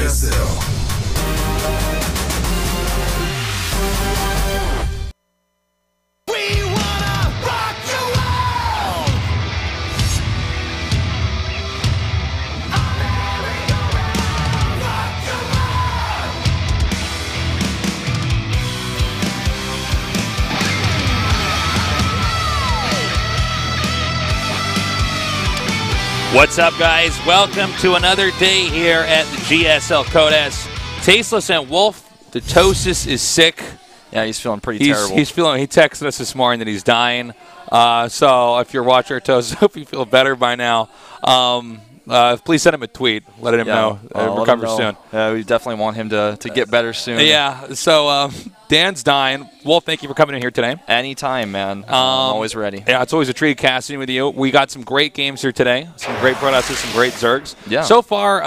GSL. What's up, guys? Welcome to another day here at the GSL Code S. Tasteless and Wolf, the Tosis is sick. Yeah, he's feeling pretty terrible. He texted us this morning that he's dying. So if you're watching our Tosis, hope you feel better by now. Please send him a tweet. Let him know. Recover soon. Yeah, we definitely want him to get better soon. Yeah, so Dan's dying. Wolf, thank you for coming in here today. Anytime, man. I'm always ready. Yeah, it's always a treat casting with you. We got some great games here today. Some great Protosses, some great Zergs. Yeah. So far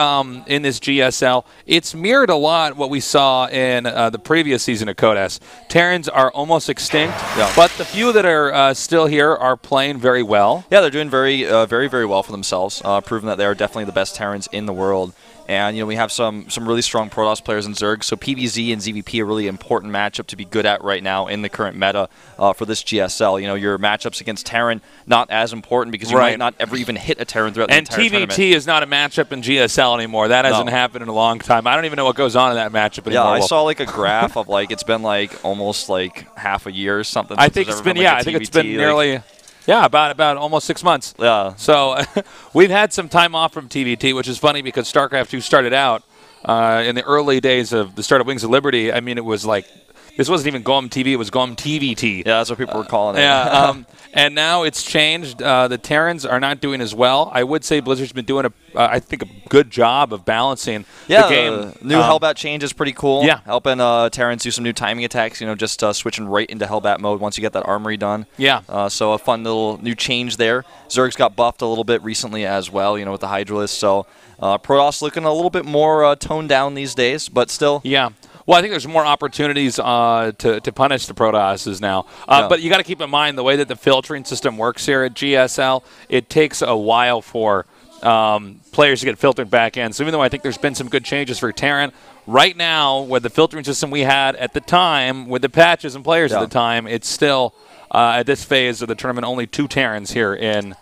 in this GSL, it's mirrored a lot what we saw in the previous season of Code S. Terrans are almost extinct, but the few that are still here are playing very well. Yeah, they're doing very well for themselves, proving that they are definitely the best Terrans in the world. And, you know, we have some really strong Protoss players in Zerg, so PvZ and ZVP are a really important matchup to be good at right now in the current meta for this GSL. You know, your matchups against Terran, not as important because you might not ever even hit a Terran throughout the entire tournament. And TVT is not a matchup in GSL anymore. That hasn't happened in a long time. I don't even know what goes on in that matchup anymore. Yeah, I saw like a graph of like, it's been like almost like half a year or something. I think it's been, I think it's been nearly... Yeah, about almost 6 months. Yeah. So we've had some time off from TVT, which is funny because StarCraft II started out in the early days of the start of Wings of Liberty. I mean, it was like, this wasn't even GOMTV, it was GOMTVT. Yeah, that's what people were calling it. Yeah, and now it's changed. The Terrans are not doing as well. I would say Blizzard's been doing, I think, a good job of balancing the game. New Hellbat change is pretty cool. Yeah. Helping Terrans do some new timing attacks, you know, just switching right into Hellbat mode once you get that armory done. Yeah. So a fun little new change there. Zerg's got buffed a little bit recently as well, you know, with the Hydralisk. So Protoss looking a little bit more toned down these days, but still. Yeah. Well, I think there's more opportunities to punish the Protosses now. But you got to keep in mind the way that the filtering system works here at GSL, it takes a while for players to get filtered back in. So even though I think there's been some good changes for Terran, right now with the filtering system we had at the time, with the patches and players at the time, it's still, at this phase of the tournament, only 2 Terrans here in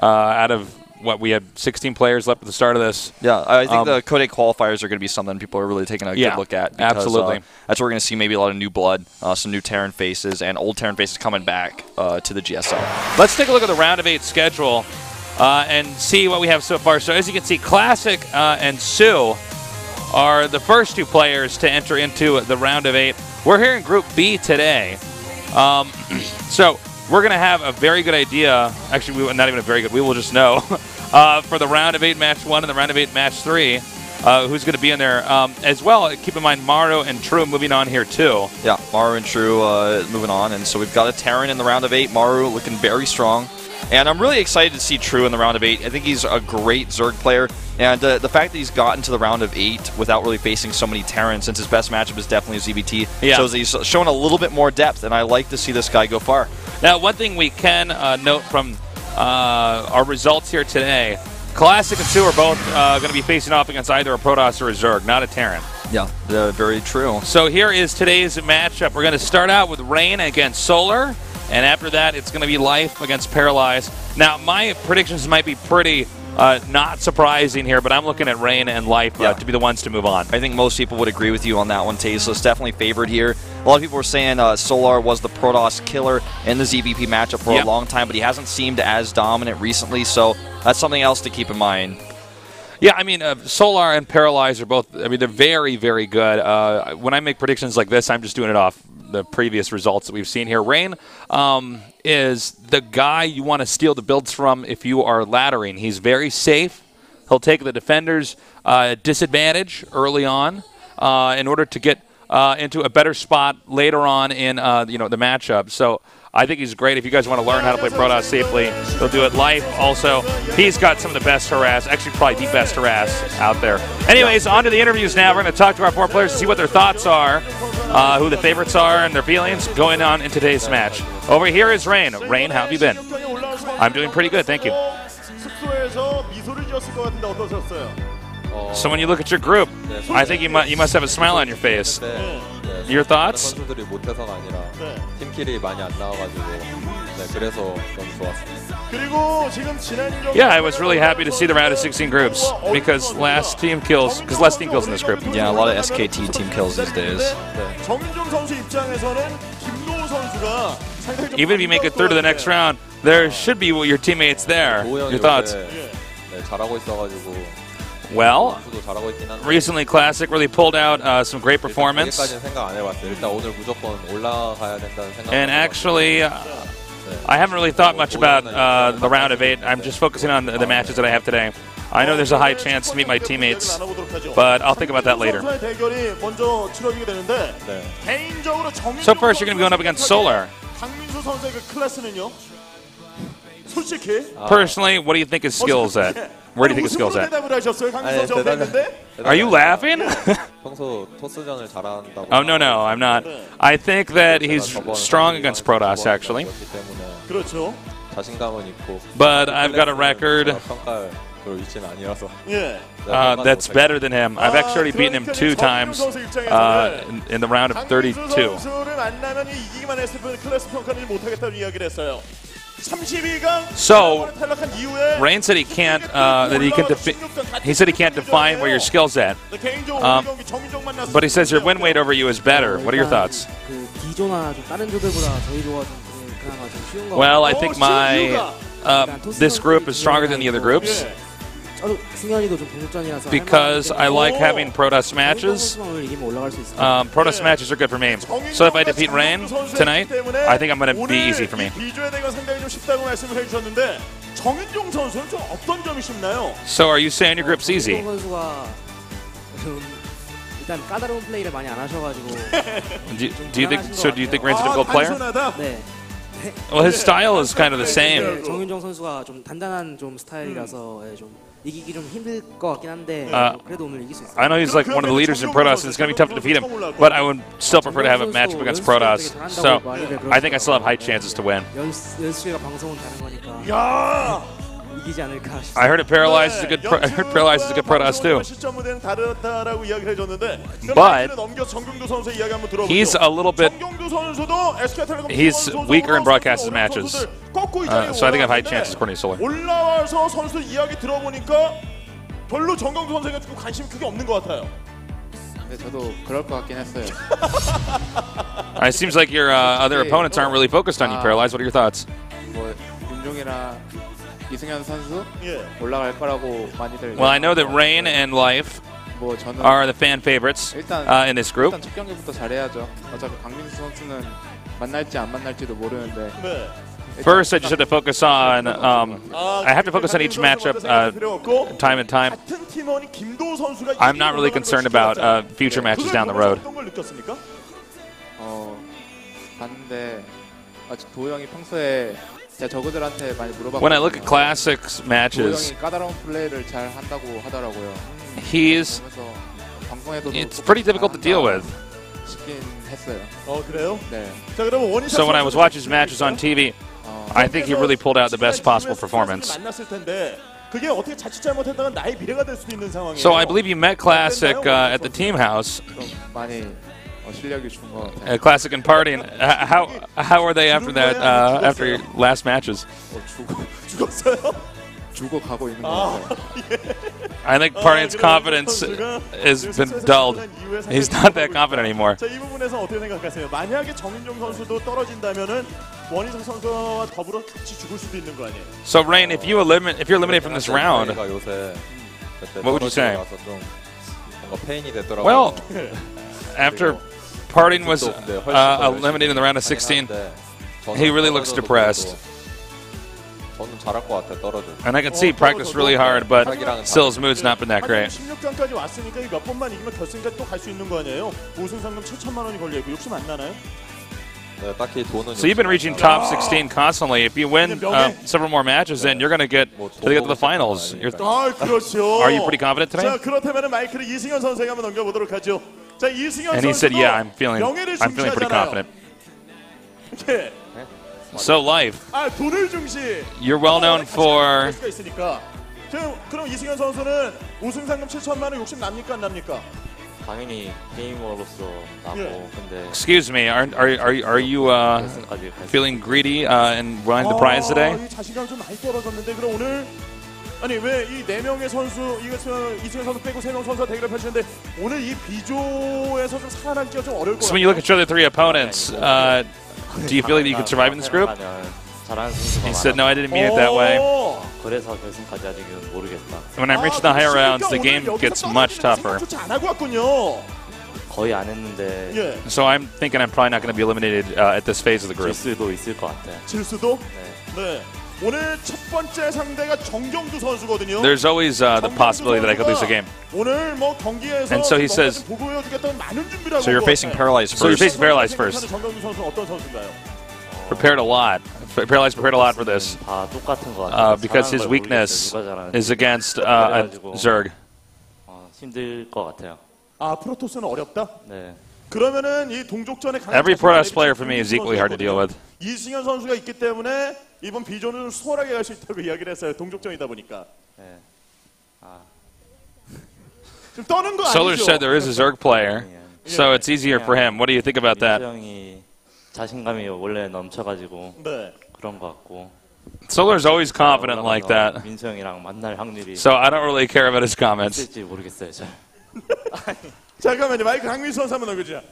out of... What, we had 16 players left at the start of this. Yeah, I think the Code 8 qualifiers are going to be something people are really taking a good look at. Because, absolutely. That's where we're going to see maybe a lot of new blood, some new Terran faces, and old Terran faces coming back to the GSL. Let's take a look at the round of 8 schedule and see what we have so far. So as you can see, Classic and Sue are the first 2 players to enter into the round of 8. We're here in Group B today. So we're going to have a very good idea. Actually, not even a very good. We will just know for the round of 8 match 1 and the round of 8 match 3 who's going to be in there. As well, keep in mind Maru and True moving on here too. Yeah, Maru and True moving on. And so we've got a Terran in the round of 8. Maru looking very strong. And I'm really excited to see True in the round of 8. I think he's a great Zerg player. And the fact that he's gotten to the round of 8 without really facing so many Terrans, since his best matchup is definitely ZBT, shows that he's showing a little bit more depth. And I like to see this guy go far. Now, one thing we can note from our results here today, Classic and Sue are both going to be facing off against either a Protoss or a Zerg, not a Terran. Yeah, very true. So here is today's matchup. We're going to start out with Rain against Solar, and after that, it's going to be Life against Paralyzed. Now, my predictions might be pretty not surprising here, but I'm looking at Rain and Life to be the ones to move on. I think most people would agree with you on that one, Tasteless. Definitely favored here. A lot of people were saying Solar was the Protoss killer in the ZVP matchup for a long time, but he hasn't seemed as dominant recently, so that's something else to keep in mind. Yeah, I mean, Solar and Paralyzed are both, I mean, they're very, very good. When I make predictions like this, I'm just doing it off the previous results that we've seen here. Rain is the guy you want to steal the builds from if you are laddering. He's very safe. He'll take the defender's disadvantage early on in order to get into a better spot later on in the matchup. So I think he's great. If you guys want to learn how to play Protoss safely, he'll do it. Life also, he's got some of the best harass, actually probably the best harass out there. Anyways, on to the interviews now. We're going to talk to our 4 players to see what their thoughts are, who the favorites are, and their feelings going on in today's match. Over here is Rain. Rain, how have you been? I'm doing pretty good, thank you. So when you look at your group, I think you must have a smile on your face. Your thoughts? 선수들이 못해서가 아니라 팀킬이 많이 안 나와가지고 그래서 너무 좋았습니다. Yeah, I was really happy to see the round of 16 groups because less team kills in this group. Yeah, a lot of SKT team kills these days. Even if you make it through to the next round, there should be your teammates there. Your thoughts? 잘하고 있어가지고. Well, recently Classic really pulled out some great performance. And actually, I haven't really thought much about the round of 8. I'm just focusing on the matches that I have today. I know there's a high chance to meet my teammates, but I'll think about that later. So first, you're going to be going up against Solar. Personally, what do you think his skills at? Where do you think his skills at? Are you laughing? Oh, no, I'm not. I think that he's strong against Protoss, actually. But I've got a record that's better than him. I've actually already beaten him 2 times in the round of 32. So, Rain said he can't. He said he can't define where your skill's at. But he says your win weight over you is better. What are your thoughts? Well, I think my this group is stronger than the other groups because I like having Protoss matches. Protoss matches are good for me. So if I defeat Rain tonight, I think I'm going to be easy for me. So are you saying your group's easy? Do you think so? Do you think Rain's a difficult player? Well, his style is kind of the same. I know he's like one of the leaders in Protoss, and it's going to be tough to defeat him, but I would still prefer to have a matchup against Protoss. So I think I still have high chances to win. I heard it Paralyzed is a good. I heard Paralyzed is a good Protoss too. But he's a little bit. He's weaker in broadcast matches. So I think I have high chances according to Solar. It seems like your other opponents aren't really focused on you, Paralyzed. What are your thoughts? Well, I know that Rain and Life are the fan favorites in this group. First, I just have to focus on. I have to focus on each matchup time and time. I'm not really concerned about future matches down the road. When I look at Classics matches, it's pretty difficult to deal with. So when I was watching his matches on TV, I think he really pulled out the best possible performance. So I believe you met Classic at the team house. Classic and partying. How are they after that? After your last matches? I think Parting's confidence has been dulled. He's not that confident anymore. So Rain, if you're eliminated from this round, what would you say? Well, after Parting was eliminated in the round of 16, he really looks depressed. And I can see he practiced really hard, but still his mood's not been that great. So you've been reaching top 16 constantly. If you win several more matches, then you're going to get to the finals. Are you pretty confident today? And he said, "Yeah, I'm feeling pretty confident." So Life, you're well known for 지금 그럼 이승현 선수는 우승 상금 7천만 원 욕심 납니까 안 납니까? 당연히 게이머로서 나고 예. 근데 Excuse me, are you 결승까지 갈 수 feeling greedy and wanting the prize today? 이 자신감 좀 많이 떨어졌는데 그럼 오늘 아니 왜 이 4명의 선수 이승현 선수 빼고 3명 선수가 대결을 펼치는데 오늘 이 B조에서 좀 살아남기가 좀 어려울 것 So 같아요. when you look at your other three opponents, do you feel that you could survive in this group? 잘하는 선수가 He said, no, I 많아서 didn't mean it that way. 그래서 결승까지 아직은 모르겠다. When I'm reaching the higher rounds, the game gets much tougher. 안 하고 왔군요. 거의 안 했는데 예. So I'm thinking I'm probably not going to be eliminated at this phase of the 질 group. 수도 있을 것 같아. 질 수도? 네. 네. 오늘 첫 번째 상대가 정경두 선수거든요. There's always the possibility that I could lose the game. 오늘 뭐 경기에서 And so he says- 보여주겠다는 많은 준비를 하고 So you're facing Paralyzed So you're first. facing Paralyzed first. 정경두 선수 어떤 선수인가요? Prepared a lot. Paralyzed prepared a lot for this 다 똑같은 것 같아. because his weakness is against Zerg. 힘들 것 같아요. 아 프로토스는 어렵다? 네. 그러면은 이 동족전에 강한 Every 자신감이 Protoss player for me is equally hard to deal with. 이승현 선수가 있기 때문에 이번 비전은 수월하게 갈 수 있다고 이야기를 했어요. 동족전이다 보니까. 네. 지금 떠는 거 Solar 아니죠? said there is a Zerg player, so it's easier for him. What do you think about 민수 that? 형이 자신감이 원래 넘쳐가지고 네. 그런 것 같고. Solar's always confident like that, 민수 형이랑 만날 확률이 so I don't really care about his comments. 있을지 모르겠어요. 잘. 잠깐만요. 마이크 강민수 선수 한번 넘겨주자.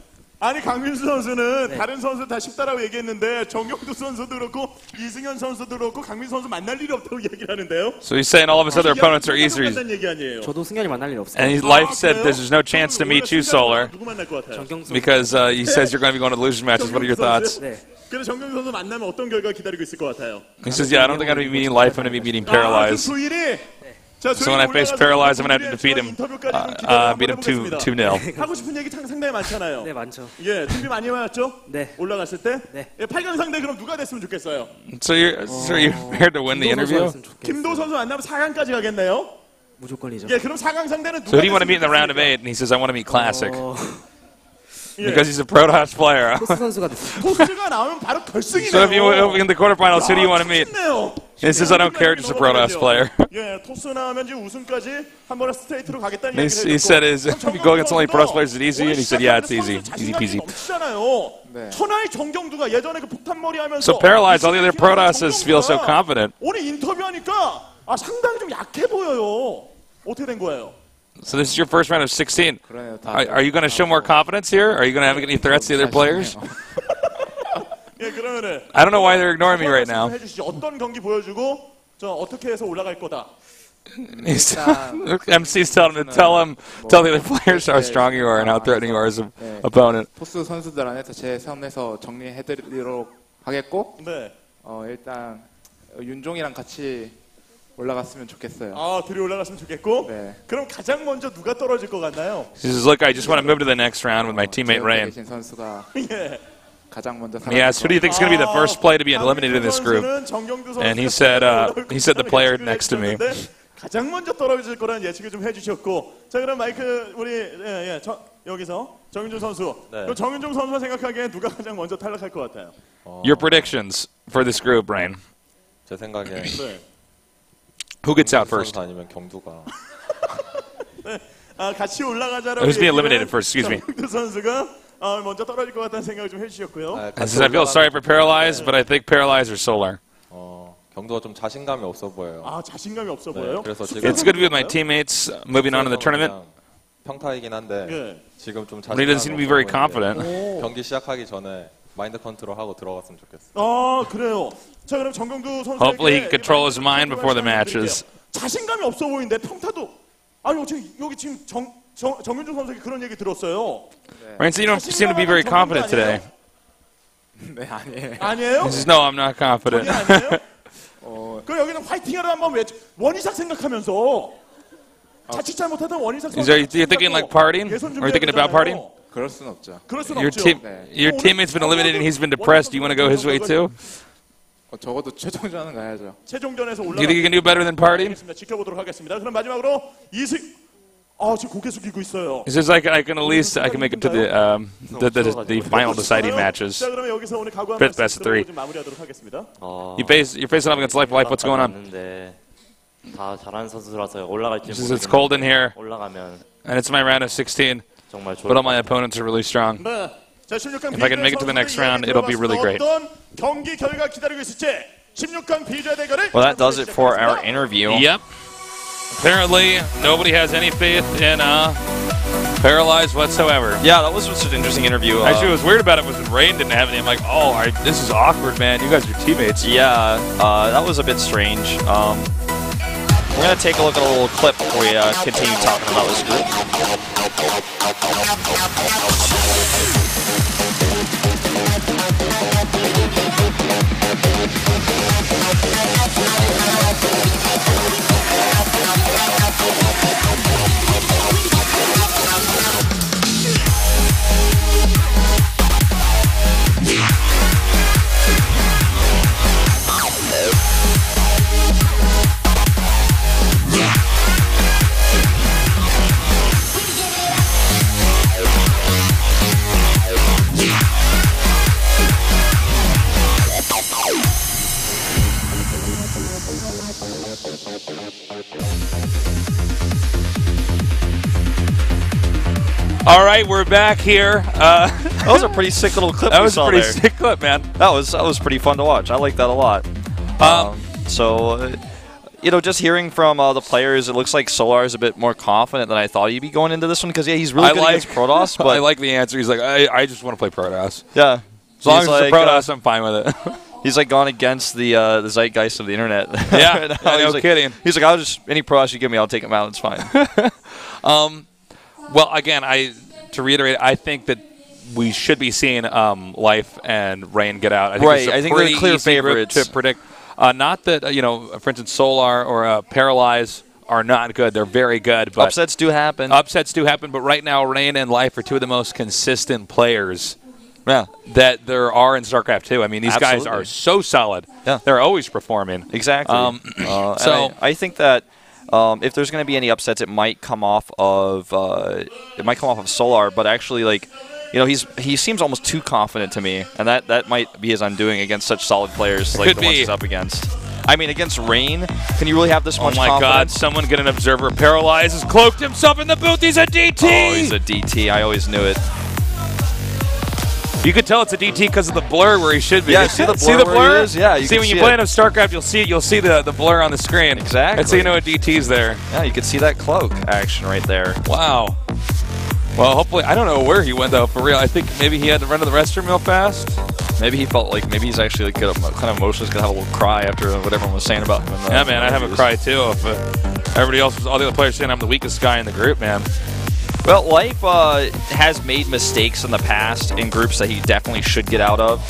아니 강민수 선수는 다른 선수 다 쉽다라고 얘기했는데 정경두 선수도 그렇고 이승현 선수도 그렇고 강민수 선수 만날 일이 없다고 이야기를 하는데요. So he's saying all of his other opponents are easier. 똑같다는 얘기 아니에요. 저도 승현이 만날 일 없어요. And his life said there's no chance to meet you, Solar, 누구 만날 것 같아요? 정경수 because he says you're going to be going to losers matches. What are your thoughts? 네. 그래서 정경수 선수 만나면 어떤 결과 기다리고 있을 것 같아요? He says, yeah, I don't think I'm going to be meeting life. I'm going to be meeting Paralyzed. 그 조일이 So when I face Paralyzed, I'm going to have to defeat him, beat him 2-0. 하고 싶은 얘기 상당히 많잖아요. 네, 많죠. 예, 준비 많이 해왔죠? 네. 올라갔을 때? 네. 예, 8강 상대 그럼 누가 됐으면 좋겠어요? So you're prepared to win the interview? 김도 선수 만나면 4강까지 가겠네요? 무조건이죠. 예, 그럼 4강 상대는 누가 So who do you want to meet in the 됐으면 round of 8? And he says, I want to meet Classic. 예. Because he's a Protoss player. 토스 선수가 됐어요. 토스가 나오면 바로 결승이네요. So if you in the quarterfinals, who do you want to meet? 좋네요. He says, I don't care, just a Protoss player. 예, 토스 나오면 이제 우승까지 한 번에 스트레이트로 가겠다는 He 얘기를 said, if you go against only Protoss players, is it easy? And he said, yeah, it's easy. Easy peasy. 넘치잖아요. 천하의 정경두가 예전에 그 폭탄머리 하면서 So Paralyzed, all the other Protosses feel so confident. 오늘 인터뷰하니까 상당히 좀 약해 보여요. 어떻게 된 거예요? So this is your first round of 16. Are you going to show more confidence here? Are you going to have any threats to the other players? 예, 그러면은 I don't know why they're ignoring me right now. 해주시죠. 어떤 경기 보여주고 저 어떻게 해서 올라갈 거다. MC's telling him to tell the other players how strong you are and how threatening you are as an opponent. 토스 선수들 안에서 제 선에서 정리해드리도록 하겠고 네. 일단 윤종이랑 같이 올라갔으면 좋겠어요. 둘이 올라갔으면 좋겠고. 네. 그럼 가장 먼저 누가 떨어질 것 같나요? He says, look, I just want to move to the next round with my teammate Rain. 계신 선수가 예. 가장 먼저 And he asked, who do you think is going to be the first play to be eliminated in this group? And he said the player next to me. 가장 먼저 떨어질 거라는 예측을 좀 해주셨고, 자 그럼 마이크 우리 여기서 정윤종 선수. 네. 그럼 정윤종 선수가 생각하기에 누가 가장 먼저 탈락할 것 같아요? Your predictions for this group, Rain. 제 생각에 네. Who gets out first? 아니면 경두가. 같이 올라가자라고. Who's being eliminated first? Excuse me. 정윤종 선수가 먼저 떨어질 것 같다는 생각을 좀 해주셨고요. He says, I feel sorry for Paralyzed, but I think Paralyzed or Solar. 경두가 좀 자신감이 없어 보여요. 자신감이 없어 보여요? 그래서 지금 It's good to be with my teammates moving on in the tournament. 평타이긴 한데 예. 지금 좀 But he doesn't seem to be very confident. 경기 시작하기 전에 마인드 컨트롤하고 들어갔으면 좋겠어요. 그래요. 자 그럼 정경두 선수. Hopefully he can control his mind before the matches. 자신감이 없어 보이는데 평타도. 여기 지금 정윤종 선수에게 그런 얘기 들었어요. Rain said, you don't seem to be very confident today. 네, 아니에요. 아니에요? He says, no, I'm not confident. 아니에요? 그럼 여기는 화이팅하러 한번 원희삭 생각하면서 자칫 잘못하다 원희삭 Are you thinking like partying? Are you thinking about partying? 그럴 순 없죠. 그럴 순 Your 없죠. teammate's been eliminated and he's been depressed. Do you want to go his way too? 적어도 최종전은 가야죠. 최종전에서 Do you think you can do better than partying? 지켜보도록 하겠습니다. 그럼 마지막으로 지금 고개 숙이고 있어요. He says, I can at least make it to the final deciding matches. 자 그러면 여기서 오늘 각오한 Fifth best of three. 좀 마무리하도록 하겠습니다. You're facing off against Life. What's going on? 다 잘하는 선수라서 올라갈지 It's cold in here, 올라가면 and it's my round of 16, 정말 좋을 but all 것 my 같아요. opponents are really strong. 네. 자, 16강 If I can make it to the next round, it'll be really great. 어떤 경기 결과 기다리고 있을지 16강 비주얼 대결을 Well, that does it for our interview. Yep. Apparently, nobody has any faith in Paralyzed whatsoever. Yeah, that was such an interesting interview. Actually, what was weird about it was when Rain didn't have any. I'm like, oh, this is awkward, man. You guys are teammates. Yeah, that was a bit strange. We're going to take a look at a little clip before we continue talking about this group. All right, we're back here. That was a pretty sick little clip That we was a saw pretty there. sick clip, man. That was pretty fun to watch. I like that a lot. Just hearing from the players, it looks like Solar is a bit more confident than I thought he'd be going into this one because he's really good against Protoss. But I like the answer. He's like, I just want to play Protoss. Yeah, As long as He's it's a Protoss, I'm fine with it. he's like gone against the zeitgeist of the internet. Yeah, no kidding. He's like, any Protoss you give me, I'll take him out. It's fine. Well, again, to reiterate, I think that we should be seeing Life and Rain get out. I think I think they're the clear favorites to predict. Not that for instance, Solar or Paralyze are not good. They're very good, but Upsets do happen. Upsets do happen, but right now, Rain and Life are two of the most consistent players Yeah, that there are in StarCraft II. I mean, these guys Absolutely. are so solid. Yeah. They're always performing. exactly. So I think that if there's going to be any upsets, it might come off of Solar, but actually, he seems almost too confident to me, and that might be his undoing against such solid players like the ones he's up against. I mean, against Rain, can you really have this much confidence? Oh my God! Someone get an observer. Paralyzed has cloaked himself in the booth. He's a DT. Oh, he's a DT. I always knew it. You could tell it's a DT because of the blur where he should be. Yeah, see the blur see the where blur? he is? Yeah, you see can when see you play it. in StarCraft, you'll see the blur on the screen. Exactly. That's so you know a DT's there. Yeah, you can see that cloak action right there. Wow. Well, hopefully, I don't know where he went though. For real, I think maybe he had to run to the restroom real fast. Maybe he felt like he's actually kind of emotional. He's gonna have a little cry after what everyone was saying about him. Yeah, man, I'd have a cry too if everybody else all the other players saying I'm the weakest guy in the group, man. Well, Life has made mistakes in the past in groups that he definitely should get out of.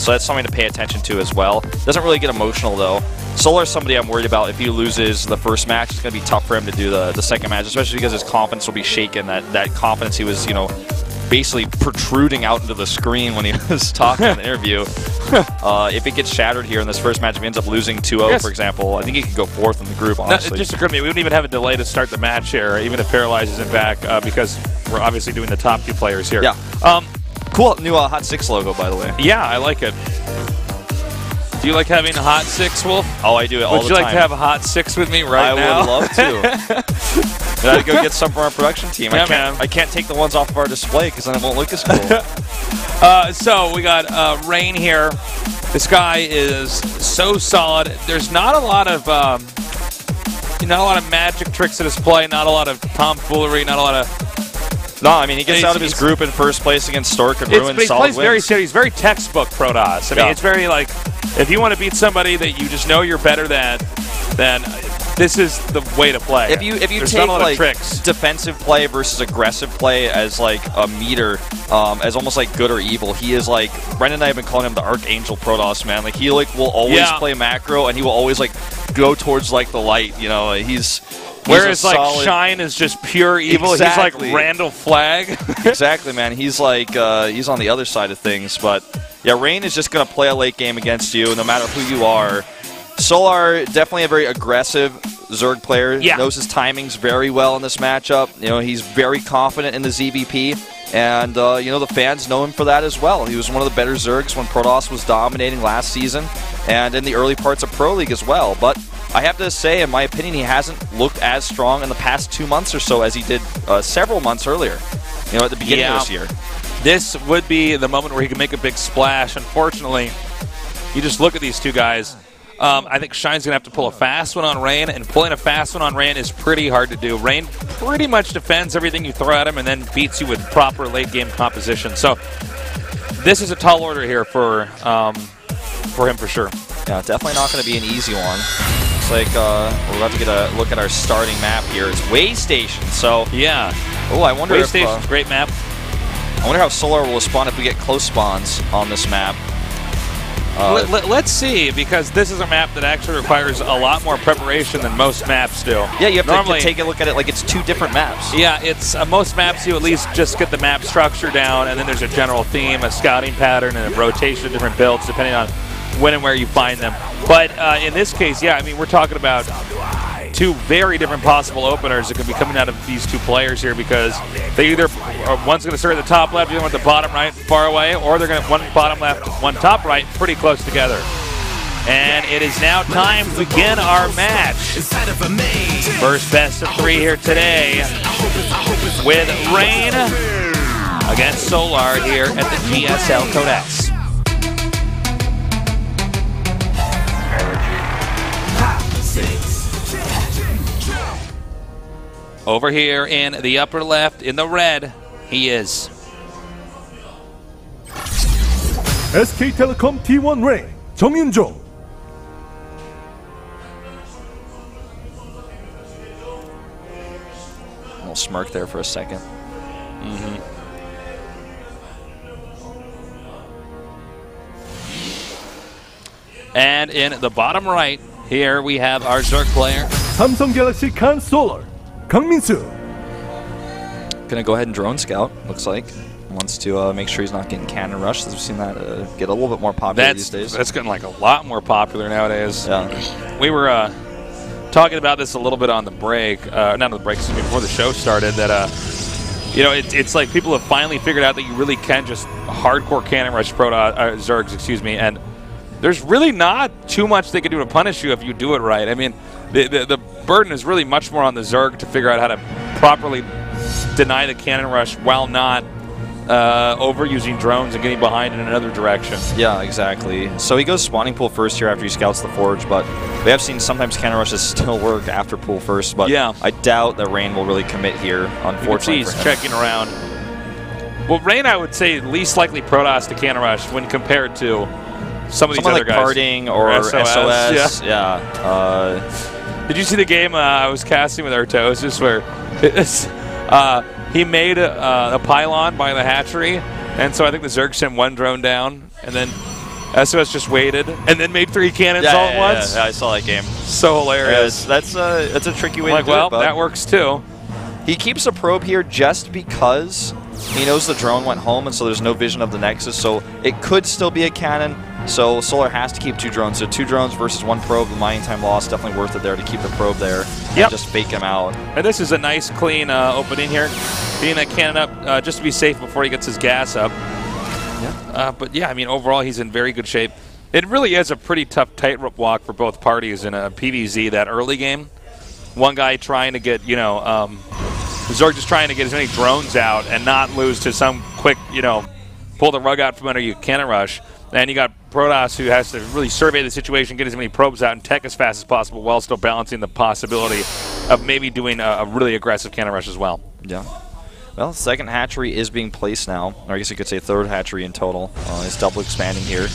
So that's something to pay attention to as well. Doesn't really get emotional, though. Solar's somebody I'm worried about. If he loses the first match, it's going to be tough for him to do the second match, especially because his confidence will be shaken. That confidence he was, basically protruding out into the screen when he was talking in the interview. If it gets shattered here in this first match, if he ends up losing 2-0, for example, I think he could go fourth in the group, honestly. It just occurred to me, we wouldn't even have a delay to start the match here, even if Paralyze isn't back, because we're obviously doing the top two players here. Yeah. Cool new Hot 6 logo, by the way. Yeah, I like it. Do you like having a Hot 6, Wolf? Oh, I do it all the time. Would you like to have a Hot 6 with me right now? I would love to. I had to go get some from our production team. Yeah, I can't take the ones off of our display because then it won't look as cool. So we got Rain here. This guy is so solid. There's not a lot of magic tricks in his play. Not a lot of tomfoolery. Not a lot of. No, I mean he gets out of his group in first place against Stork and ruins he solid plays wins. very serious. He's very textbook Protoss. I mean, it's very like if you want to beat somebody that you just know you're better than, then this is the way to play. If you There's take not a lot of tricks. defensive play versus aggressive play as like a meter, as almost like good or evil, he is like Brendan and I have been calling him the Archangel Protoss, man. Like he will always play macro and he will always go towards the light. He's whereas solid, Shine is just pure evil. Exactly. He's like Randall Flagg. Exactly, man. He's he's on the other side of things. But yeah, Rain is just going to play a late game against you no matter who you are. Solar, definitely a very aggressive Zerg player. Yeah. Knows his timings very well in this matchup. He's very confident in the ZVP. And, the fans know him for that as well. He was one of the better Zergs when Protoss was dominating last season and in the early parts of Pro League as well. But I have to say, in my opinion, he hasn't looked as strong in the past 2 months or so as he did several months earlier, you know, at the beginning of this year. This would be the moment where he can make a big splash. Unfortunately, you just look at these two guys. I think Shine's going to have to pull a fast one on Rain, and pulling a fast one on Rain is pretty hard to do. Rain pretty much defends everything you throw at him and then beats you with proper late-game composition. So this is a tall order here for him for sure. Yeah, definitely not going to be an easy one. Looks like we're about to get a look at our starting map here. It's Way Station, so... Yeah. Oh, I wonder Way if... Station's a great map. I wonder how Solar will respond if we get close spawns on this map. Let's see, because this is a map that actually requires a lot more preparation than most maps do. Yeah, you have Normally, to take a look at it like it's 2 different maps. Yeah, it's most maps you at least just get the map structure down, and then there's a general theme, a scouting pattern, and a rotation of different builds depending on when and where you find them. But in this case, yeah, I mean, we're talking about 2 very different possible openers that could be coming out of these 2 players here, because they either one's going to start at the top left, the other one at the bottom right, far away, or they're going to one bottom left, one top right, pretty close together. And it is now time to begin our match. First best of 3 here today with Rain against Solar here at the GSL Code S. Over here in the upper left, in the red, he is. SK텔레콤 T1 Rain, 정윤종. A little smirk there for a second. And in the bottom right, here we have our Zerg player. Samsung Galaxy Can Solar, 강민수. Gonna go ahead and drone scout, looks like. Wants to make sure he's not getting cannon rushed. We've seen that get a little bit more popular these days. That's getting like a lot more popular nowadays. Yeah. We were talking about this a little bit on the break, not on the break, excuse me, before the show started, that you know, it's like people have finally figured out that you really can just hardcore cannon rush Zergs, excuse me, and there's really not too much they can do to punish you if you do it right. I mean, the burden is really much more on the Zerg to figure out how to properly deny the cannon rush while not overusing drones and getting behind in another direction. Yeah, exactly. So he goes spawning pool first here after he scouts the forge, but we have seen sometimes cannon rushes still work after pool first, but yeah. I doubt that Rain will really commit here, unfortunately. He's checking around. Well, Rain, I would say, least likely Protoss to cannon rush when compared to some of these other like guys. Parting or SOS. Yeah. Did you see the game I was casting with Artosis where he made a pylon by the hatchery, and so I think the Zerg sent 1 drone down, and then SOS just waited, and then made 3 cannons all at once? Yeah, I saw that game. So hilarious. That's a tricky way to do well, it, but that works too. He keeps a probe here just because he knows the drone went home, and so there's no vision of the Nexus, so it could still be a cannon. So Solar has to keep 2 drones. So 2 drones versus 1 probe, the mining time loss, definitely worth it there to keep the probe there and just fake him out. And this is a nice, clean opening here. Getting that cannon up just to be safe before he gets his gas up. Yeah. But yeah, I mean, overall, he's in very good shape. It really is a pretty tough tightrope walk for both parties in a PvZ, that early game. One guy trying to get, you know, Zerg just trying to get as many drones out and not lose to some quick, you know, pull the rug out from under you cannon rush. And you got Protoss, who has to really survey the situation, get as many probes out, and tech as fast as possible while still balancing the possibility of maybe doing a really aggressive cannon rush as well. Yeah. Well, second hatchery is being placed now, or I guess you could say third hatchery in total. It's double expanding here.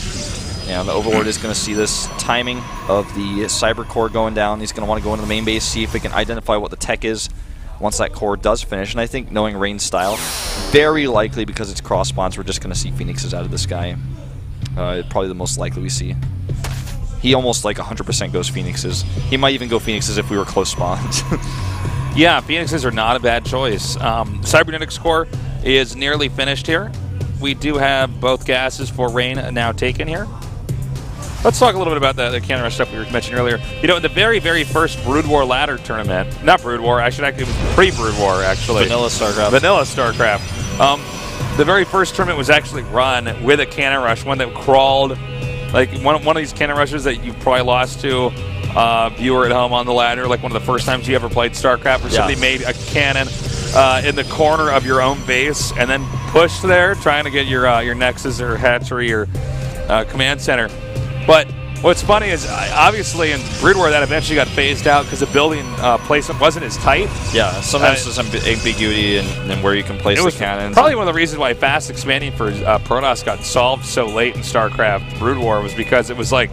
And the Overlord is going to see this timing of the Cyber Core going down. He's going to want to go into the main base, see if he can identify what the tech is once that core does finish. And I think, knowing Rain's style, very likely, because it's cross spawns, we're just going to see Phoenixes out of the sky. Probably the most likely we see. He almost like 100% goes Phoenixes. He might even go Phoenixes if we were close spawned. Yeah, Phoenixes are not a bad choice. Cybernetics core is nearly finished here. We do have both gases for Rain now taken here. Let's talk a little bit about the cannon rush stuff we were mentioning earlier. You know, in the very, very first Brood War ladder tournament, not Brood War, it was pre-Brood War, actually. Vanilla StarCraft. Vanilla StarCraft. The very first tournament was actually run with a cannon rush, one that crawled, like one of these cannon rushes that you've probably lost to viewer at home on the ladder, like one of the first times you ever played StarCraft, where somebody made a cannon in the corner of your own base and then pushed there, trying to get your nexus or hatchery or command center. But what's funny is, obviously in Brood War that eventually got phased out because the building placement wasn't as tight. Yeah, sometimes there's some ambiguity in where you can place the cannons. Probably one of the reasons why fast expanding for Protoss got solved so late in StarCraft Brood War was because it was like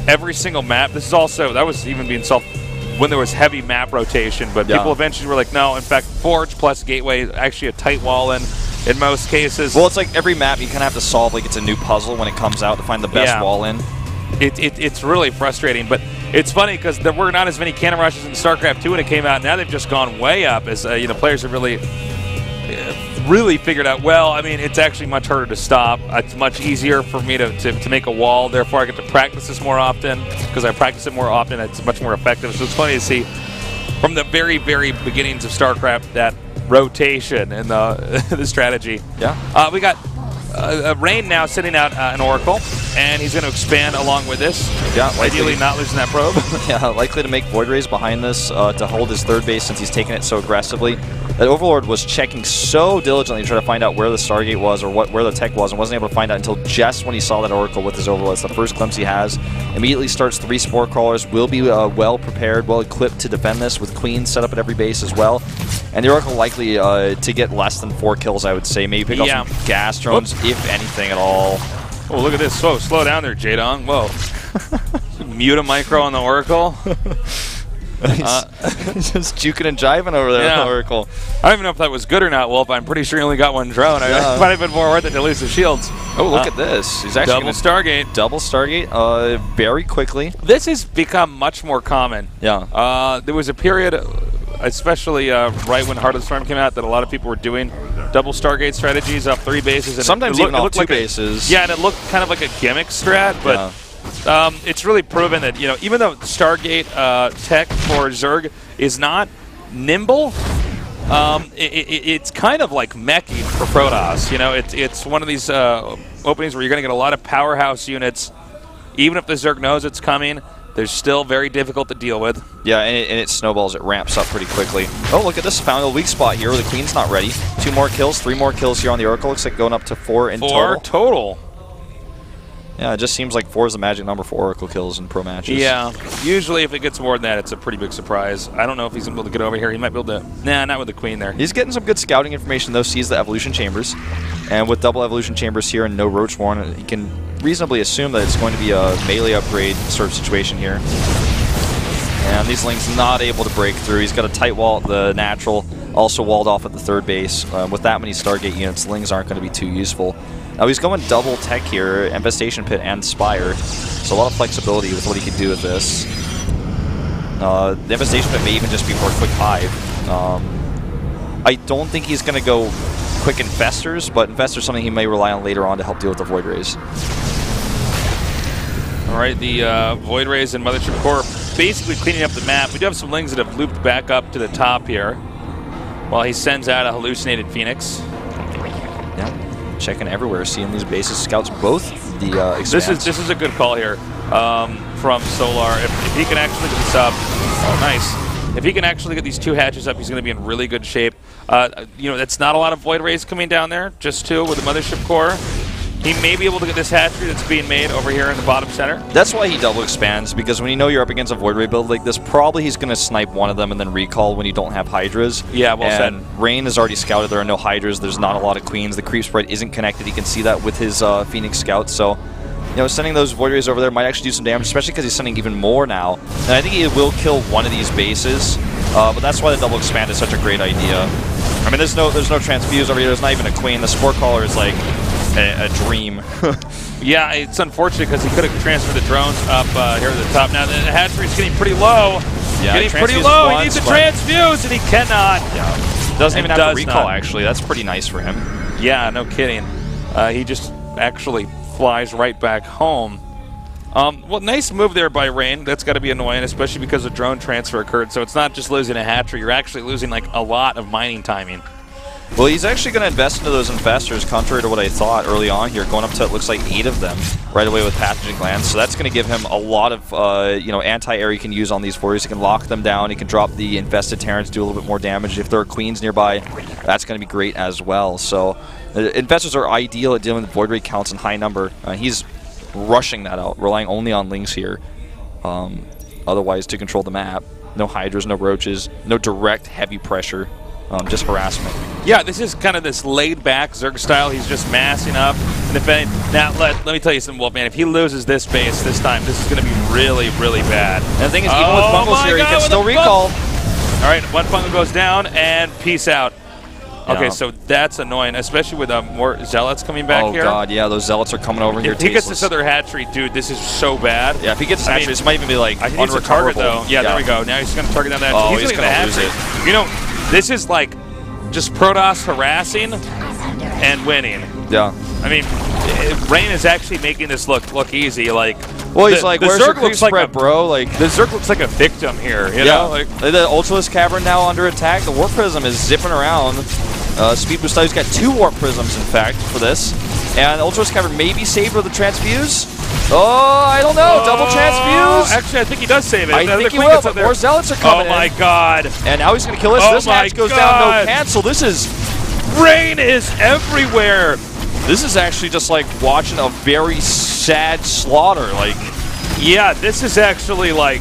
every single map. That was even being solved when there was heavy map rotation, but people eventually were like, no, in fact, Forge plus Gateway is actually a tight wall in most cases. Well, it's like every map you kind of have to solve like it's a new puzzle when it comes out to find the best wall in. It's really frustrating, but it's funny because there were not as many cannon rushes in StarCraft 2 when it came out. Now they've just gone way up as players have really figured out, well, I mean, it's actually much harder to stop. It's much easier for me to make a wall. Therefore, I get to practice this more often. Because I practice it more often, it's much more effective. So it's funny to see from the very, very beginnings of StarCraft that rotation and the strategy. Yeah. We got Rain now sitting out an Oracle, and he's going to expand along with this. Yeah, ideally not losing that probe. Yeah, likely to make Void Rays behind this to hold his third base since he's taken it so aggressively. That Overlord was checking so diligently to try to find out where the Stargate was or where the tech was, and wasn't able to find out until just when he saw that Oracle with his Overlord. It's the first glimpse he has. Immediately starts 3 Spore Crawlers, will be well prepared, well equipped to defend this, with Queens set up at every base as well. And the Oracle likely to get less than 4 kills, I would say. Maybe pick up some gas drones, if anything at all. Oh, look at this. Slow down there, Jadong. Whoa. Mute a micro on the Oracle. He's just juking and jiving over there on the Oracle. I don't even know if that was good or not, Wolf. I'm pretty sure he only got 1 drone. It might have been more worth it to lose the shields. Oh, look at this. He's actually double Stargate. Double Stargate very quickly. This has become much more common. Yeah. There was a period, especially right when Heart of the Storm came out, that a lot of people were doing double Stargate strategies up 3 bases. And sometimes even off 2 bases. And it looked kind of like a gimmick strat, but it's really proven that, even though Stargate tech for Zerg is not nimble, it's kind of like meching for Protoss. It's one of these openings where you're going to get a lot of powerhouse units. Even if the Zerg knows it's coming, they're still very difficult to deal with. Yeah, and it snowballs, it ramps up pretty quickly. Oh, look at this. Found a weak spot here where the Queen's not ready. 2 more kills, 3 more kills here on the Oracle. Looks like going up to 4 in total. 4 total. Yeah, it just seems like 4 is the magic number for Oracle kills in pro matches. Yeah, usually if it gets more than that, it's a pretty big surprise. I don't know if he's going to be able to get over here. He might be able to... Nah, not with the Queen there. He's getting some good scouting information, though. Sees the Evolution Chambers. And with double Evolution Chambers here and no Roach Warren, he can reasonably assume that it's going to be a melee upgrade sort of situation here. And these Lings not able to break through. He's got a tight wall at the natural, also walled off at the third base. With that many Stargate units, Lings aren't going to be too useful. Now he's going double tech here, Infestation Pit and Spire. So a lot of flexibility with what he can do with this. The Infestation Pit may even just be for a quick hive. I don't think he's going to go quick Infestors, but Infestors is something he may rely on later on to help deal with the Void Rays. All right, the Void Rays and Mothership Core basically cleaning up the map. We do have some Lings that have looped back up to the top here while he sends out a hallucinated Phoenix. Yeah. Checking everywhere, seeing these bases, scouts both the expanse. This is a good call here from Solar. If he can actually get this up, oh nice. If he can actually get these 2 hatches up, he's going to be in really good shape. That's not a lot of Void Rays coming down there, just 2 with the Mothership Core. He may be able to get this hatchery that's being made over here in the bottom center. That's why he double expands, because when you know you're up against a Void Ray build like this, probably he's going to snipe one of them and then recall when you don't have Hydras. Yeah, well said. Rain is already scouted. There are no Hydras. There's not a lot of Queens. The creep spread isn't connected. He can see that with his Phoenix Scouts. So, sending those Void Rays over there might actually do some damage, especially because he's sending even more now. And I think he will kill one of these bases, but that's why the double expand is such a great idea. I mean, there's no transfuse over here. There's not even a Queen. The Spore Caller is like a dream. Yeah, it's unfortunate because he could have transferred the drones up here at the top. Now the hatchery's getting pretty low. Yeah, getting pretty low. He needs to transfuse, and he cannot. Yeah, doesn't even have to recall. Actually, that's pretty nice for him. Yeah, no kidding. He just actually flies right back home. Well, nice move there by Rain. That's got to be annoying, especially because the drone transfer occurred. So it's not just losing a hatchery; you're actually losing like a lot of mining timing. Well, he's actually going to invest into those infestors, contrary to what I thought early on here, going up to, it looks like 8 of them right away with Pathogenic Lands. So that's going to give him a lot of, anti-air he can use on these warriors. He can lock them down. He can drop the infested Terrans, do a little bit more damage. If there are queens nearby, that's going to be great as well. So infestors are ideal at dealing with Void Ray counts in high number. He's rushing that out, relying only on Lings here. Otherwise, to control the map, no Hydras, no Roaches, no direct heavy pressure. Just harassment. Yeah, this is kind of this laid-back Zerg style. He's just massing up and defending. Now, let me tell you something, Wolfman. If he loses this base this time, this is going to be really, really bad. And the thing is, even with Bungles here, he can still recall. All right, one Bungle goes down, and peace out. Okay, Yeah. so that's annoying, especially with more Zealots coming back here. Oh, God, yeah, those Zealots are coming over here. If he gets this other hatchery, dude, this is so bad. Yeah, if he gets this hatchery, this might even be, like, I think he's a target, though. Yeah, there we go. Now he's going to target down that. Oh, he's going going to to lose it. You know, this is like just Protoss harassing and winning. Yeah. I mean, Rain is actually making this look easy. Like, well, he's like, where's your creep spread, bro? Like, the Zerg looks like a victim here. You know, like the Ultralisk Cavern now under attack. The Warp Prism is zipping around. Speed Boost. He's got 2 Warp Prisms, in fact, for this. And Ultralisk Cavern may be saved with the Transfuse. Oh, I don't know. Double Transfuse. Actually, I think he does save it. I think he will, but more Zealots are coming in. Oh, my God. And now he's going to kill this. This hatch goes down, no cancel. This is... Rain is everywhere. This is actually just like watching a very sad slaughter. Like, yeah, this is actually like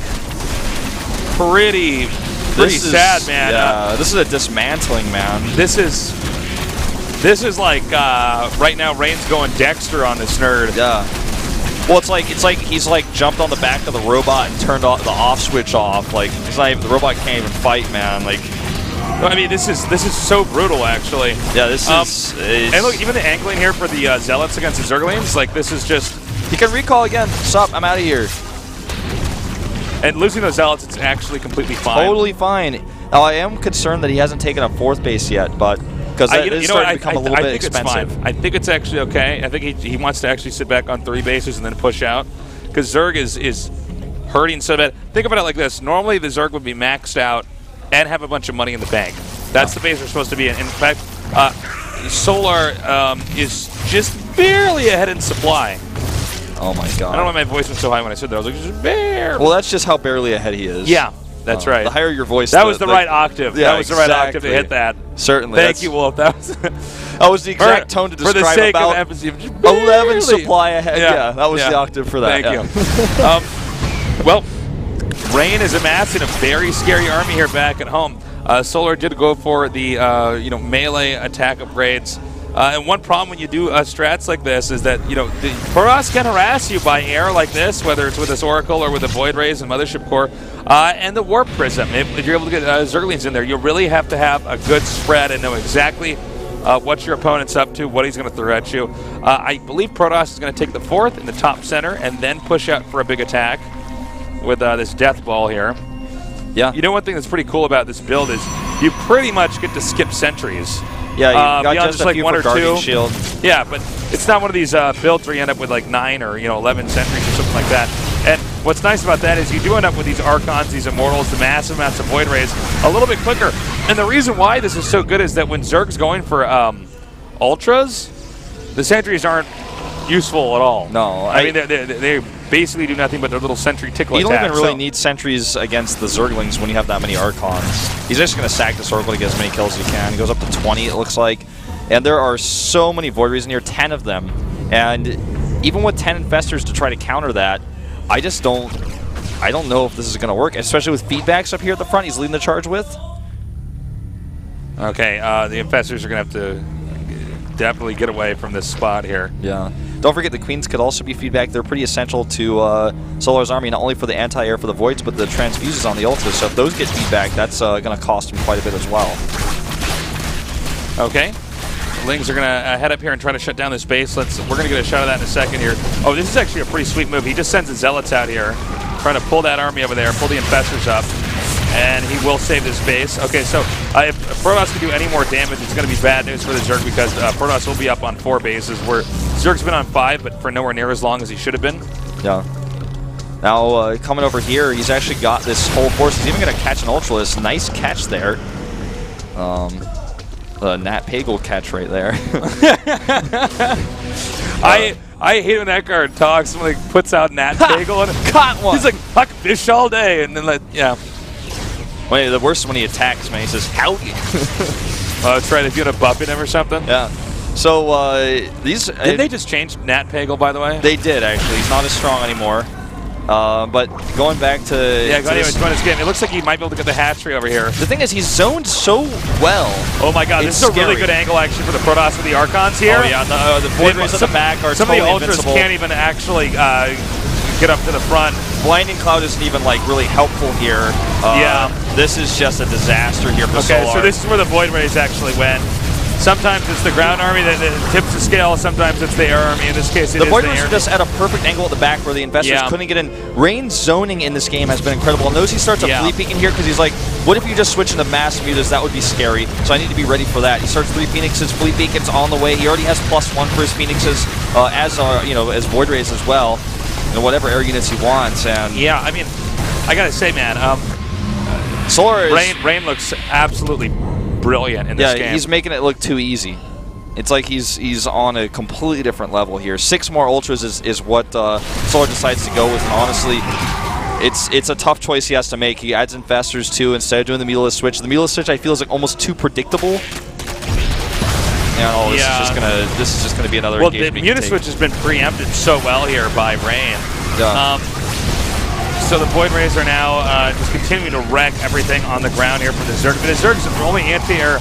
pretty sad, man. Yeah, this is a dismantling, man. This is like right now Rain's going Dexter on this nerd. Yeah. Well, it's like he's like jumped on the back of the robot and turned off the off switch off. Like, it's not even, the robot can't even fight, man. Like, I mean, this is so brutal, actually. Yeah, this is. And look, even the angling here for the Zealots against the Zerglings, like, this is just. He can recall again. Sup, I'm out of here. And losing those Zealots, it's actually completely fine. Totally fine. Now, I am concerned that he hasn't taken a 4th base yet, but because that is starting to become a little bit expensive. It's fine. I think it's actually okay. I think he wants to actually sit back on 3 bases and then push out, because Zerg is hurting so bad. Think about it like this. Normally, the Zerg would be maxed out and have a bunch of money in the bank. That's the base we're supposed to be in. In fact, Solar is just barely ahead in supply. Oh my God. I don't know why my voice was so high when I said that. I was like, just barely. Well, that's just how barely ahead he is. Yeah, that's right. The higher your voice, that was the right octave. Yeah, that was the right octave to hit that. Certainly. Thank you, Wolf. That was the exact tone to describe for the sake about of empathy. 11 supply ahead. Yeah, that was the octave for that. Thank you. Well, Rain is amassing a very scary army here back at home. Solar did go for the melee attack upgrades. And one problem when you do strats like this is that, the Protoss can harass you by air like this, whether it's with this Oracle or with the Void Rays and Mothership Core, and the Warp Prism. If you're able to get Zerglings in there, you really have to have a good spread and know exactly what your opponent's up to, what he's going to throw at you. I believe Protoss is going to take the 4th in the top center and then push out for a big attack with this Death Ball here. Yeah. You know, one thing that's pretty cool about this build is you pretty much get to skip sentries. Yeah, you got just like a few 1 for or Guardian 2. Shield. Yeah, but it's not one of these builds where you end up with like 9 or 11 sentries or something like that. And what's nice about that is you do end up with these Archons, these Immortals, the massive amounts of Void Rays a little bit quicker. And the reason why this is so good is that when Zerg's going for Ultras, the sentries aren't useful at all. No, I mean they basically do nothing but their little sentry tickle you attacks. don't even really need sentries against the Zerglings when you have that many Archons. He's just going to sack this Oracle to get as many kills as he can. He goes up to 20, it looks like. And there are so many Void Rays in here, 10 of them. And even with 10 Infestors to try to counter that, I don't know if this is going to work, especially with feedbacks up here at the front he's leading the charge with. Okay, the Infestors are going to have to definitely get away from this spot here. Yeah. Don't forget the Queens could also be feedback. They're pretty essential to Solar's army, not only for the anti-air for the Voids, but the transfuses on the Ultras. So if those get feedback, that's going to cost him quite a bit as well. Okay. Lings are going to head up here and try to shut down this base. We're going to get a shot of that in a second here. Oh, this is actually a pretty sweet move. He just sends the Zealots out here, trying to pull that army over there, pull the Infestors up, and he will save this base. Okay, so if Protoss can do any more damage, it's going to be bad news for the Zerg because Protoss will be up on 4 bases, where Zerg's been on 5, but for nowhere near as long as he should have been. Yeah. Now, coming over here, he's actually got this whole force. He's even going to catch an Ultralisk. Nice catch there. Nat Pagel catch right there. I hate when that card talks and like puts out Nat Pagel and Caught one. he's like, fuck fish all day, and then yeah. Wait, the worst is when he attacks, man. He says, howdy. Oh, that's right. If you had a buffing him or something. Yeah. So these Didn't they just change Nat Pagel, by the way? They did actually. He's not as strong anymore. But going back to anyways, join this game. It looks like he might be able to get the hatchery over here. the thing is, he's zoned so well. Oh my God, this It's is a really scary. good angle actually for the Protoss with the Archons here. Oh yeah, the Void Rays at the back are some totally of the Ultras invincible. can't even actually get up to the front. Blinding Cloud isn't even like really helpful here. Yeah. This is just a disaster here for Okay, Solar. so this is where the Void Rays actually win. Sometimes it's the ground army that tips the scale. Sometimes it's the air army. In this case, it The is Void the Rays air. are just at a perfect angle at the back where the investors Yeah. couldn't get in. Rain's zoning in this game has been incredible. And notice he starts a Yeah. flea peeking here because he's like, what if you just switch into mass mutas? That would be scary. So I need to be ready for that. He starts 3 Phoenixes, flea peeking's on the way. He already has +1 for his Phoenixes, as Void Rays as well. Whatever air units he wants. And Yeah, I mean, I gotta say, man, Solar is Rain looks absolutely brilliant in this game. he's making it look too easy. It's like he's on a completely different level here. 6 more Ultras is what Solar decides to go with, and honestly, it's a tough choice he has to make. He adds Infestors too instead of doing the Mutalisk switch. The Mutalisk switch I feel is like almost too predictable. And this is just gonna be another Well, the engagement. he can take. Mutaswitch has been preempted so well here by Rain. Yeah. So the Void Rays are now just continuing to wreck everything on the ground here for the Zerg. But the Zerg's only anti-air,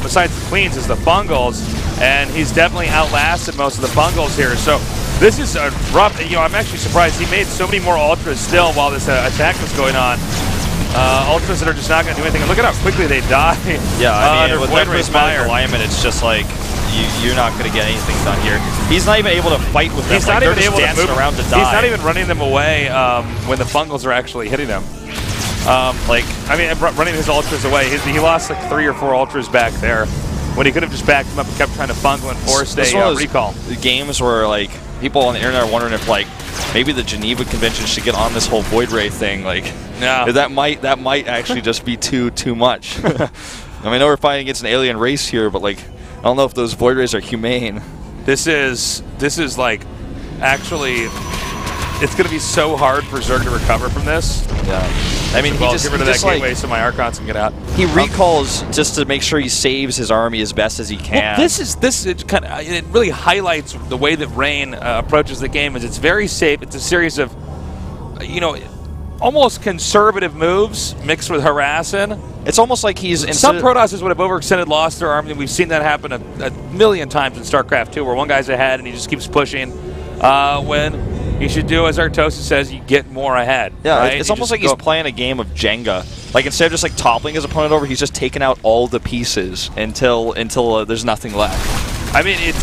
besides the Queens, is the Fungals, and he's definitely outlasted most of the Fungals here. So this is a rough. I'm actually surprised he made so many more Ultras still while this attack was going on. Ultras that are just not going to do anything. And look at how quickly they die. Yeah, I mean, under with Void that Ray's prismatic fire. alignment, it's just like you're not going to get anything done here. He's not even able to fight with them. He's like, not they're even just able to dancing move around to die. He's not even running them away when the Fungals are actually hitting them. Running his Ultras away. He lost like 3 or 4 Ultras back there when he could have just backed them up and kept trying to Fungal and forced This is one a of those recall. games where like people on the internet are wondering if like maybe the Geneva Convention should get on this whole Void Ray thing. Like, Yeah. that might actually just be too much. I know we're fighting against an alien race here, but like I don't know if those Void Rays are humane. This is like actually. It's going to be so hard for Zerg to recover from this. Yeah. I mean, he just, get rid of that gateway so my Archons can get out. he recalls just to make sure he saves his army as best as he can. Well, this is kind of it really highlights the way that Rain approaches the game. Is it's very safe. It's a series of almost conservative moves mixed with harassing. It's almost like he's Some Protosses would have overextended, lost their army. We've seen that happen a million times in StarCraft II, where one guy's ahead and he just keeps pushing. When you should do, as Artosis says, you get more ahead. Yeah, right? it's almost like he's playing a game of Jenga. Like instead of just like toppling his opponent over, he's just taking out all the pieces until there's nothing left. I mean, it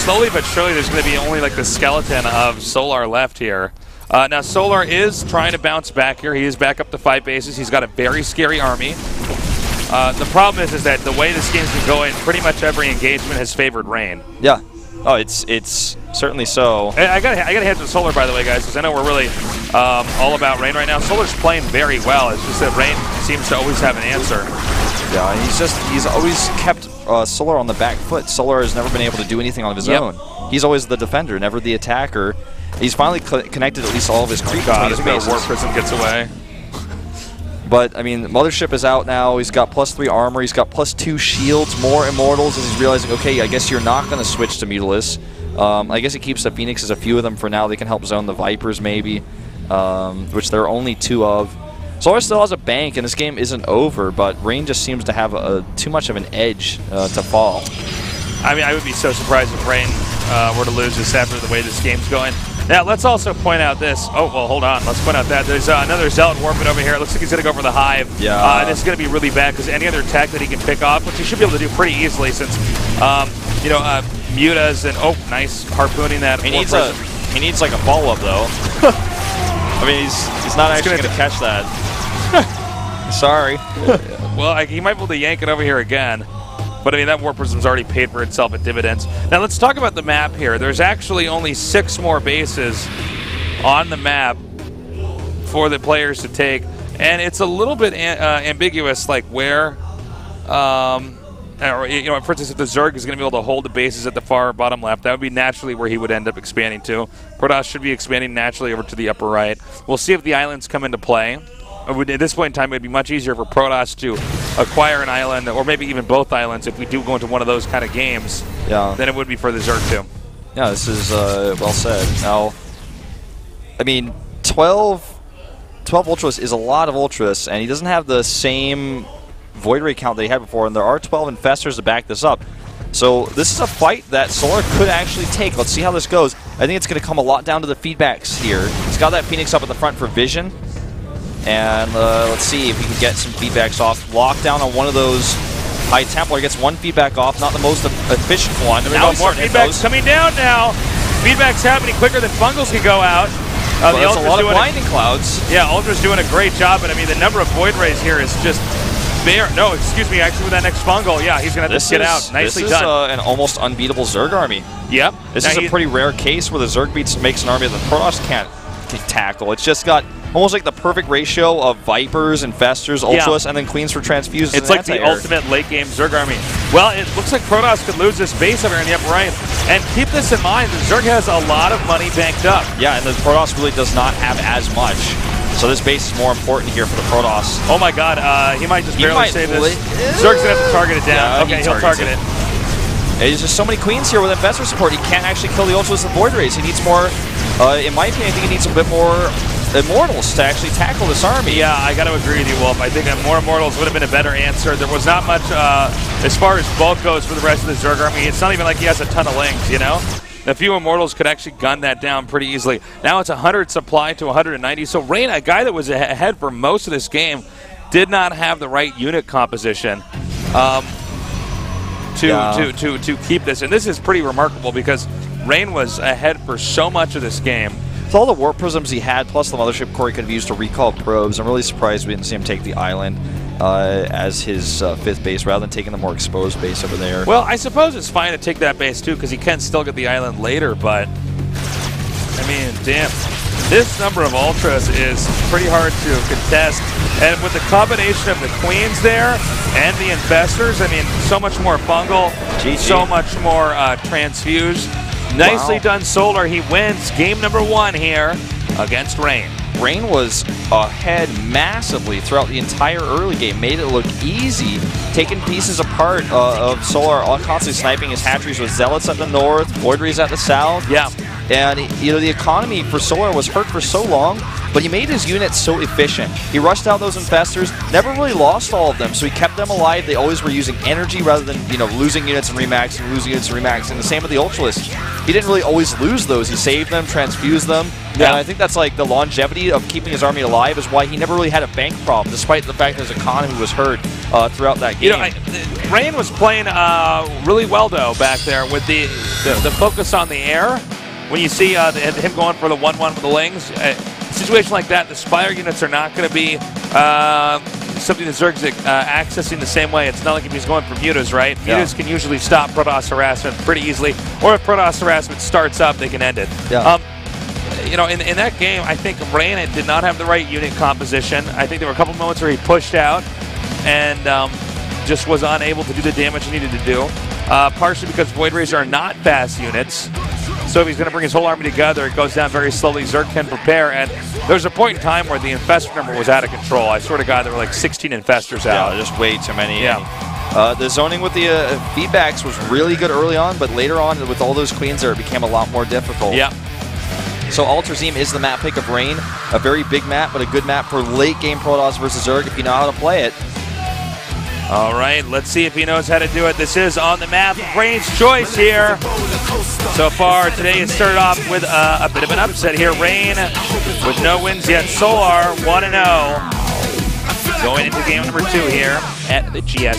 slowly but surely there's going to be only like the skeleton of Solar left here. Now Solar is trying to bounce back here. He is back up to 5 bases. He's got a very scary army. The problem is that the way this game's been going, pretty much every engagement has favored Rain. Yeah. Oh, it's certainly so. And I got to head to Solar, by the way, guys, because I know we're really all about Rain right now. Solar's playing very well. It's just that Rain seems to always have an answer. Yeah, he's always kept Solar on the back foot. Solar has never been able to do anything on his own. He's always the defender, never the attacker. He's finally connected at least all of his creep between his bases. War Prism gets away. But, I mean, Mothership is out now. He's got +3 armor. He's got +2 shields, more Immortals, and he's realizing, okay, I guess you're not going to switch to Mutalisk. I guess he keeps the Phoenixes, a few of them for now. They can help zone the Vipers, maybe, which there are only 2 of. Solar still has a bank, and this game isn't over, but Rain just seems to have too much of an edge to fall. I mean, I would be so surprised if Rain were to lose this after the way this game's going. Now, let's also point out this. Oh, well, hold on. Let's point out that there's another Zealot Warping over here. It looks like he's going to go for the Hive. Yeah. And this is going to be really bad because any other attack that he can pick off, which he should be able to do pretty easily since, Mutas and, oh, nice harpooning that. He needs like a follow-up, though. I mean, he's not actually going to catch that. Sorry. Well, he might be able to yank it over here again. But, I mean, that War Prism's already paid for itself at dividends. Now, let's talk about the map here. There's actually only 6 more bases on the map for the players to take. And it's a little bit ambiguous, like where or, you know, for instance, if the Zerg is going to be able to hold the bases at the far bottom left, that would be naturally where he would end up expanding to. Protoss should be expanding naturally over to the upper right. We'll see if the islands come into play. At this point in time, it would be much easier for Protoss to acquire an island, or maybe even both islands, if we do go into one of those kind of games, than it would be for the Zerg too. Yeah, this is well said. Now, I mean, 12 Ultras is a lot of Ultras, and he doesn't have the same Void Ray count that he had before, and there are 12 Infestors to back this up. So this is a fight that Solar could actually take. Let's see how this goes. I think it's going to come a lot down to the feedbacks here. He's got that Phoenix up at the front for vision. And let's see if he can get some feedbacks off. Lockdown on one of those. High Templar gets one feedback off, not the most efficient one. Now more feedbacks coming down now. Feedback's happening quicker than Fungals can go out. There's a lot of blinding clouds. Yeah, Ultra's doing a great job, but I mean, the number of Void Rays here is just bare. No, excuse me, actually with that next Fungal, yeah, he's going to have to get out. Nicely done. This is an almost unbeatable Zerg army. Yep. This is a pretty rare case where the Zerg makes an army that the Protoss can't tackle. It's just got almost like the perfect ratio of Vipers, Infestors, Ultras, and then Queens for Transfuses. It's like the ultimate late-game Zerg army. Well, it looks like Protoss could lose this base over here in the upper right. And keep this in mind, the Zerg has a lot of money banked up. Yeah, and the Protoss really does not have as much. So this base is more important here for the Protoss. Oh my god, he might just barely save this. Zerg's going to have to target it down. Yeah, okay, he'll target it. There's just so many Queens here with Infestor support. He can't actually kill the Ultras and Void Rays. He needs more, in my opinion, I think he needs a bit more Immortals to actually tackle this army. Yeah, I got to agree with you, Wolf. I think more Immortals would have been a better answer. There was not much, as far as bulk goes for the rest of the Zerg army. It's not even like he has a ton of links, you know? A few Immortals could actually gun that down pretty easily. Now it's 100 supply to 190. So Rain, a guy that was ahead for most of this game, did not have the right unit composition to keep this. And this is pretty remarkable because Rain was ahead for so much of this game. With all the Warp Prisms he had, plus the Mothership Core he could have used to recall probes, I'm really surprised we didn't see him take the island as his fifth base rather than taking the more exposed base over there. Well, I suppose it's fine to take that base too because he can still get the island later, but I mean, damn. This number of Ultras is pretty hard to contest, and with the combination of the Queens there and the Infestors, I mean, so much more Fungal, so much more Transfuse. Nicely done, Solar. He wins game number 1 here against Rain. Rain was ahead massively throughout the entire early game, made it look easy, taking pieces apart of Solar, constantly sniping his hatcheries with Zealots at the north, Void Rays at the south. Yeah. And, you know, the economy for Solar was hurt for so long, but he made his units so efficient. He rushed out those Infestors, never really lost all of them, so he kept them alive. They always were using energy rather than, you know, losing units and remaxing, losing units and remaxing. The same with the Ultralists. He didn't really always lose those. He saved them, transfused them. Yeah. And I think that's like the longevity of keeping his army alive is why he never really had a bank problem, despite the fact that his economy was hurt throughout that game. You know, Rain was playing really well, though, back there with the focus on the air. When you see him going for the 1-1 with the Lings, a situation like that, the Spire units are not going to be something that Zerg's accessing the same way. It's not like if he's going for Mutas, right? Mutas can usually stop Protoss harassment pretty easily, or if Protoss harassment starts up, they can end it. Yeah. You know, in that game, I think Rain did not have the right unit composition. I think there were a couple moments where he pushed out and just was unable to do the damage he needed to do, partially because Void Rays are not fast units. So if he's going to bring his whole army together, it goes down very slowly. Zerg can prepare, and there's a point in time where the Infestor number was out of control. I swear to God, there were like 16 Infestors out. Yeah, just way too many. Yeah. The zoning with the feedbacks was really good early on, but later on, with all those Queens there, it became a lot more difficult. Yeah. So Ultrazeme is the map pick of Rain. A very big map, but a good map for late game Protoss versus Zerg if you know how to play it. All right, let's see if he knows how to do it. This is on the map. Rain's choice here. So far today it started off with a bit of an upset here. Rain with no wins yet. Solar 1-0. Going into game number 2 here at the GSL.